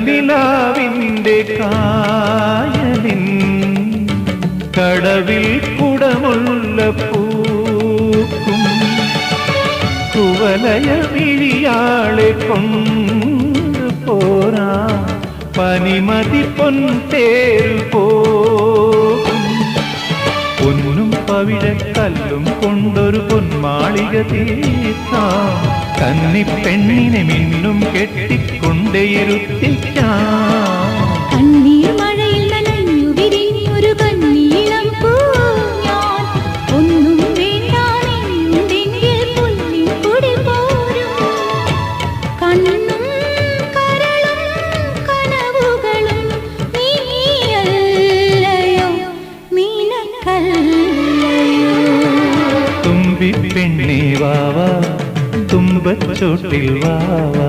കനകനിലാവിന്റെ കായലിൻ കടവിൽ കുടമുള്ള പൂക്കും കുവലയ വിഴിയാളെ കൊണ്ടുപോരാ പനിമതി പൊൻതേരു പോകും പൊന്നും പവിഴക്കല്ലും കൊണ്ടൊരു പൊന്മാളിക തീർക്കാം കന്നിപ്പെണ്ണിനെ മിന്നും കെട്ടിക്കൊണ്ടേയിരുത്തിക്കാം കണ്ണീർ മഴയിൽ നനഞ്ഞു വിരിഞ്ഞൊരു കണ്ണീളം പൂ ഞാൻ ഒന്നും വേണ്ടാനെങ്കിൽ പുല്ലിൻ കൊടി പോരും കണ്ണും കരളും കനവുകളും നീയല്ലയോ നിനക്കല്ലയോ തുമ്പി പെണ്ണേ വാവാ തുമ്പച്ചോട്ടിൽ വാവാ